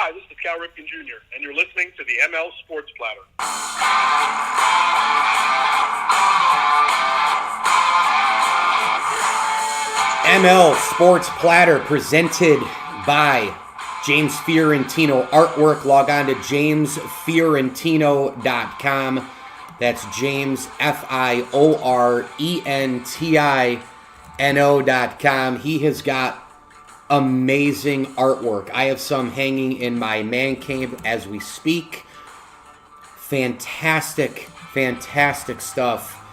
Hi, this is Cal Ripken Jr., and you're listening to the ML Sports Platter. ML Sports Platter presented by James Fiorentino Artwork. Log on to jamesfiorentino.com. That's James, Fiorentino.com. He has got amazing artwork. I have some hanging in my man cave as we speak. Fantastic stuff.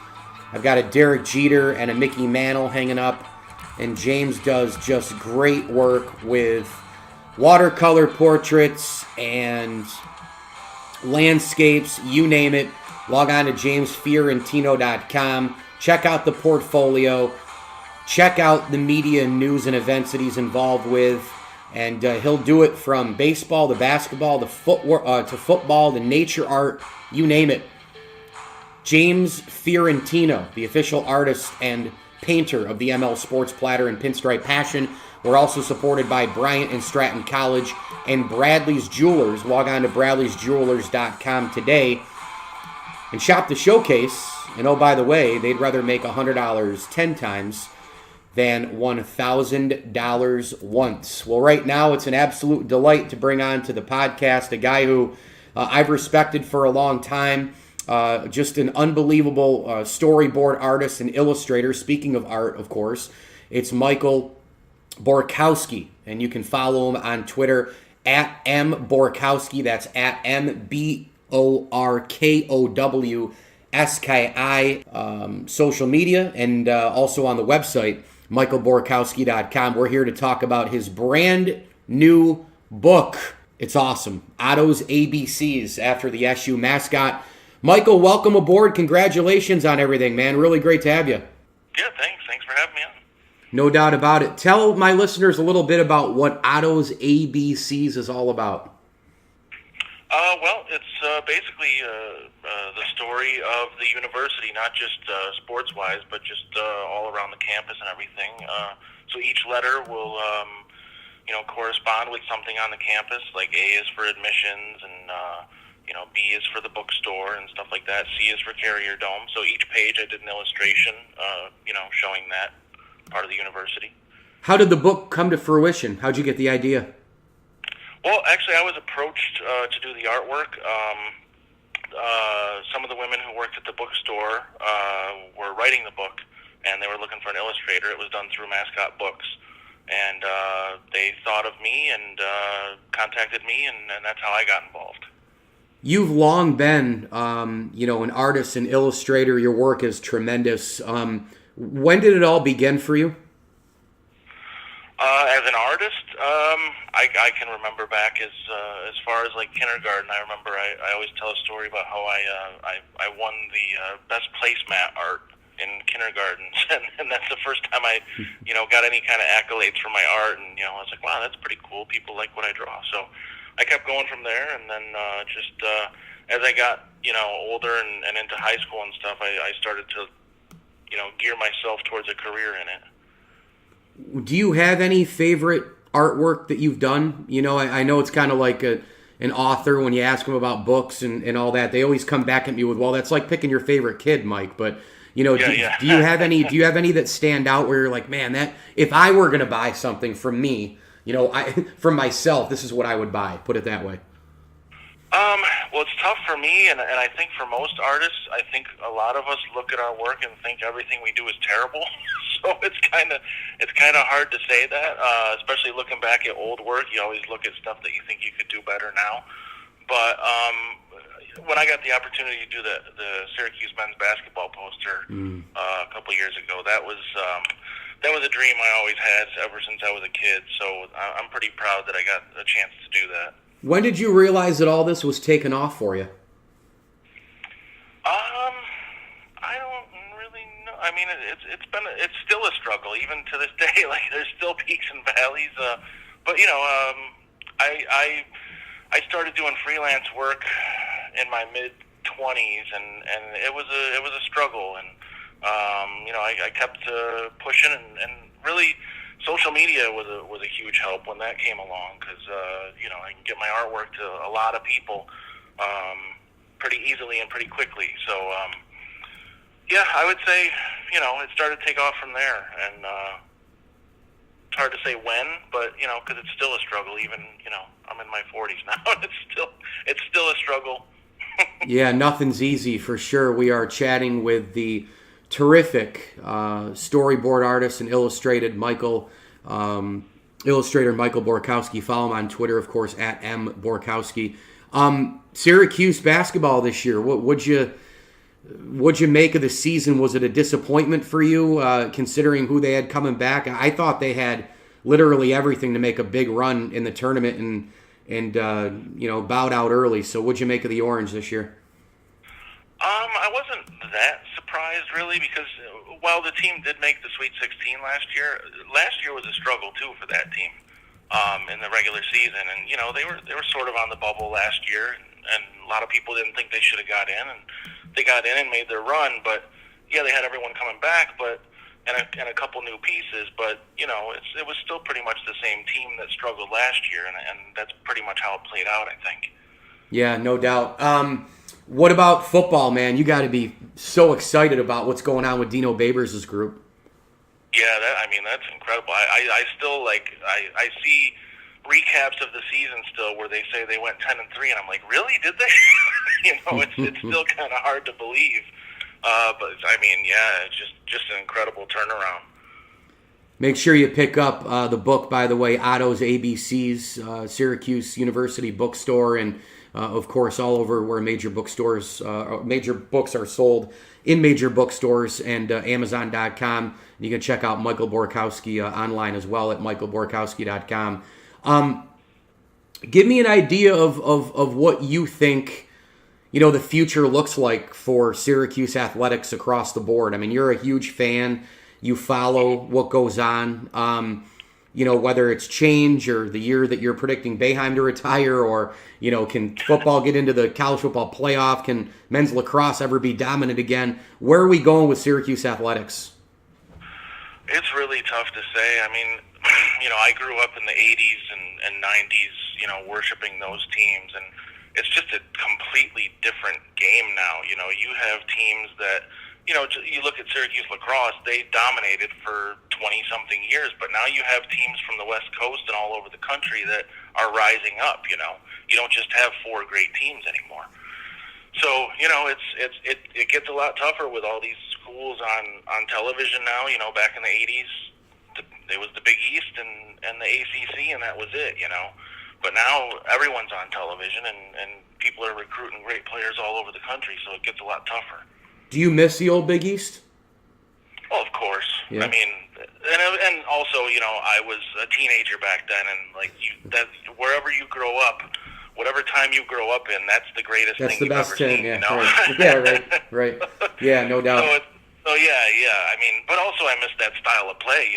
I've got a Derek Jeter and a Mickey Mantle hanging up. And James does just great work with watercolor portraits and landscapes, you name it. Log on to jamesfiorentino.com. Check out the portfolio. Check out the media and news and events that he's involved with. And he'll do it from baseball to basketball to football to nature art, you name it. James Fiorentino, the official artist and painter of the ML Sports Platter and Pinstripe Passion. We're also supported by Bryant and Stratton College and Bradley's Jewelers. Log on to bradleysjewelers.com today and shop the showcase. And oh, by the way, they'd rather make $100 10 times than $1,000 once. Well, right now, it's an absolute delight to bring on to the podcast a guy who I've respected for a long time. Just an unbelievable storyboard artist and illustrator. Speaking of art, of course, it's Michael Borkowski, and you can follow him on Twitter at mborkowski. That's at MBORKOWSKI. Social media, and also on the website michaelborkowski.com. We're here to talk about his brand new book. It's awesome. Otto's ABCs, after the SU mascot. Michael, welcome aboard. Congratulations on everything, man. Really great to have you. Yeah, thanks. Thanks for having me on. No doubt about it. Tell my listeners a little bit about what Otto's ABCs is all about. Well, it's basically the story of the university, not just sports-wise, but just all around the campus and everything. So each letter will, correspond with something on the campus, like A is for admissions, and B is for the bookstore and stuff like that. C is for Carrier Dome. So each page I did an illustration, showing that part of the university. How did the book come to fruition? How'd you get the idea? Well, actually, I was approached to do the artwork. Some of the women who worked at the bookstore were writing the book, and they were looking for an illustrator. It was done through Mascot Books. And they thought of me and contacted me, and that's how I got involved. You've long been, an artist and illustrator. Your work is tremendous. When did it all begin for you? As an artist, I can remember back as far as like kindergarten. I remember I always tell a story about how I won the best placemat art in kindergarten, and that's the first time I, got any kind of accolades for my art, and I was like, wow, that's pretty cool. People like what I draw, so I kept going from there, and then as I got older and into high school and stuff, I started to gear myself towards a career in it. Do you have any favorite artwork that you've done? I know it's kind of like an author when you ask them about books and all that. They always come back at me with, well, that's like picking your favorite kid, Mike. But do you have any? Do you have any that stand out where you're like, man, that if I were going to buy something from me, from myself, this is what I would buy. Put it that way. Well, it's tough for me, and I think for most artists, I think a lot of us look at our work and think everything we do is terrible. So it's kind of hard to say that, especially looking back at old work. You always look at stuff that you think you could do better now. But when I got the opportunity to do the Syracuse men's basketball poster a couple years ago, that was a dream I always had ever since I was a kid. So I'm pretty proud that I got a chance to do that. When did you realize that all this was taken off for you? I don't really know. I mean, it's still a struggle even to this day. Like there's still peaks and valleys. But I started doing freelance work in my mid-20s, and it was a struggle. And I kept pushing, and really social media was a huge help when that came along, because I can get my artwork to a lot of people pretty easily and pretty quickly. So I would say it started to take off from there, and it's hard to say when, but because it's still a struggle. Even I'm in my 40s now, and it's still a struggle. Yeah, nothing's easy for sure. We are chatting with the terrific storyboard artist and illustrator Michael Borkowski. Follow him on Twitter, of course, at @mborkowski. Syracuse basketball this year. What'd you make of the season? Was it a disappointment for you, considering who they had coming back? I thought they had literally everything to make a big run in the tournament and bowed out early. So what'd you make of the Orange this year? I wasn't that surprised, really, because while the team did make the Sweet 16 last year was a struggle too for that team in the regular season, and they were sort of on the bubble last year, and a lot of people didn't think they should have got in, and they got in and made their run. But yeah, they had everyone coming back, and a couple new pieces, but it was still pretty much the same team that struggled last year, and that's pretty much how it played out, I think. Yeah, no doubt. What about football, man? You got to be so excited about what's going on with Dino Babers' group. Yeah, that's incredible. I still I see recaps of the season still where they say they went 10-3, and I'm like, really? Did they? It's still kind of hard to believe. But it's just an incredible turnaround. Make sure you pick up the book, by the way, Otto's ABCs, Syracuse University Bookstore, and of course all over where major books are sold, in major bookstores, and Amazon.com. You can check out Michael Borkowski online as well at michaelborkowski.com. Give me an idea of what you think the future looks like for Syracuse athletics across the board. I mean, you're a huge fan. You follow what goes on, whether it's change or the year that you're predicting Boeheim to retire, or, can football get into the college football playoff? Can men's lacrosse ever be dominant again? Where are we going with Syracuse athletics? It's really tough to say. I mean, I grew up in the 80s and 90s, worshiping those teams, and it's just a completely different game now. You have teams that, you look at Syracuse lacrosse, they dominated for 20-something years, but now you have teams from the West Coast and all over the country that are rising up, You don't just have 4 great teams anymore. So, it gets a lot tougher with all these schools on television now. Back in the 80s, it was the Big East and the ACC, and that was it, But now everyone's on television, and people are recruiting great players all over the country, so it gets a lot tougher. Do you miss the old Big East? Well, of course. Yeah. I mean, and also, I was a teenager back then, and wherever you grow up, whatever time you grow up in, that's the greatest thing you've ever seen. Yeah, right. Yeah, right. Yeah, no doubt. So yeah. I mean, but also I miss that style of play.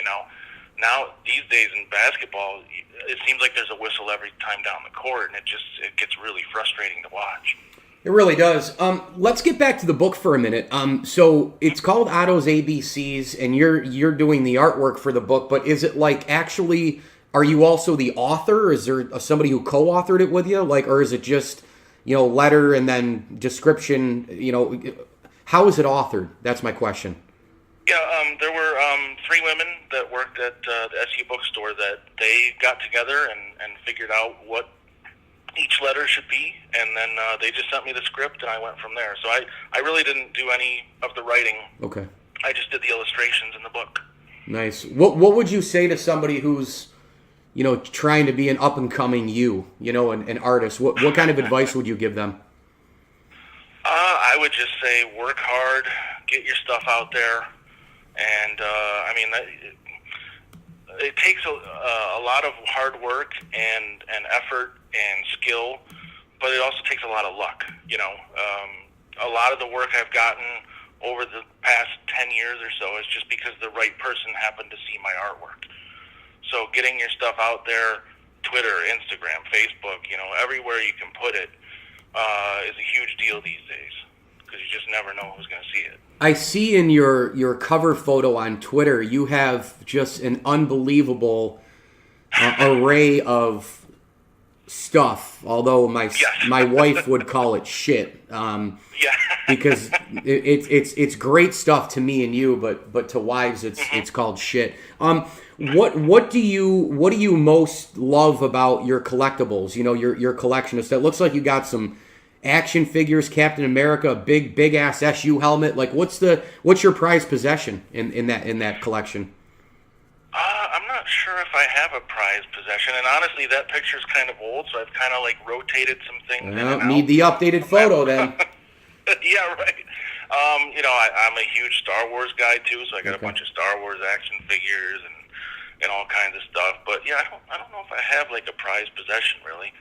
Now these days in basketball, it seems like there's a whistle every time down the court, and it gets really frustrating to watch. It really does. Let's get back to the book for a minute. So it's called Otto's ABCs, and you're doing the artwork for the book. But is it actually? Are you also the author? Is there somebody who co-authored it with you? Or is it just letter and then description? How is it authored? That's my question. Yeah, there were 3 women that worked at the SU bookstore that they got together and figured out what each letter should be, and then they just sent me the script, and I went from there. So I really didn't do any of the writing. Okay. I just did the illustrations in the book. Nice. What would you say to somebody who's trying to be an up-and-coming an artist? What kind of advice would you give them? I would just say work hard, get your stuff out there, and it takes a lot of hard work and effort and skill, but it also takes a lot of luck. A lot of the work I've gotten over the past 10 years or so is just because the right person happened to see my artwork. So getting your stuff out there, Twitter, Instagram, Facebook, everywhere you can put it, is a huge deal these days. because you just never know who's going to see it. I see in your cover photo on Twitter, you have just an unbelievable array of stuff. Although my wife would call it shit, because it's great stuff to me and you, but to wives it's called shit. What do you most love about your collectibles? You know, your collection of stuff. It looks like you got some action figures, Captain America, a big ass SU helmet. Like, what's your prized possession in that collection? I'm not sure if I have a prized possession, and honestly, that picture's kind of old, so I've kind of like rotated some things. Well, need the updated photo then. Yeah, right. You know, I'm a huge Star Wars guy too, so I got a bunch of Star Wars action figures and all kinds of stuff. But yeah, I don't know if I have like a prized possession really.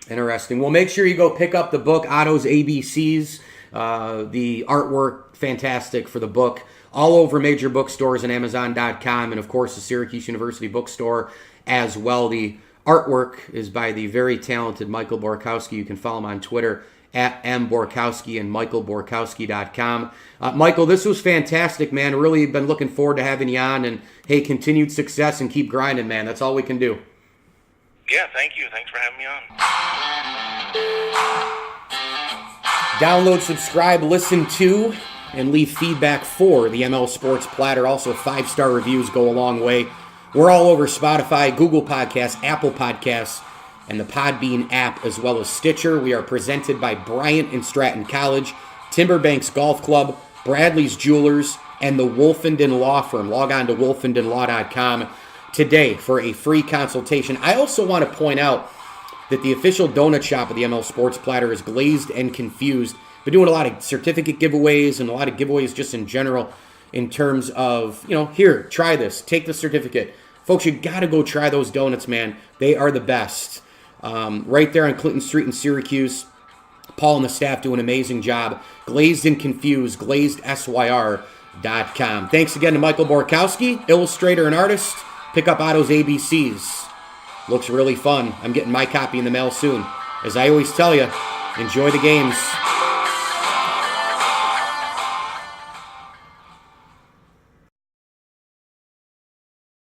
Interesting. Well, make sure you go pick up the book, Otto's ABCs. The artwork, fantastic for the book. All over major bookstores and Amazon.com, and of course the Syracuse University bookstore as well. The artwork is by the very talented Michael Borkowski. You can follow him on Twitter at mborkowski and michaelborkowski.com. Michael, this was fantastic, man. Really been looking forward to having you on, and hey, continued success and keep grinding, man. That's all we can do. Yeah, thank you. Thanks for having me on. Download, subscribe, listen to, and leave feedback for the ML Sports Platter. Also, 5-star reviews go a long way. We're all over Spotify, Google Podcasts, Apple Podcasts, and the Podbean app, as well as Stitcher. We are presented by Bryant and Stratton College, Timberbanks Golf Club, Bradley's Jewelers, and the Wolfenden Law Firm. Log on to wolfendenlaw.com today for a free consultation. I also want to point out that the official donut shop of the ML Sports Platter is Glazed and Confused. Been doing a lot of certificate giveaways and a lot of giveaways just in general in terms of, here, try this, take the certificate. Folks, you got to go try those donuts, man. They are the best. Right there on Clinton Street in Syracuse. Paul and the staff do an amazing job. Glazed and Confused, glazedsyr.com. Thanks again to Michael Borkowski, illustrator and artist. Pick up Otto's ABCs. Looks really fun. I'm getting my copy in the mail soon. As I always tell you, enjoy the games.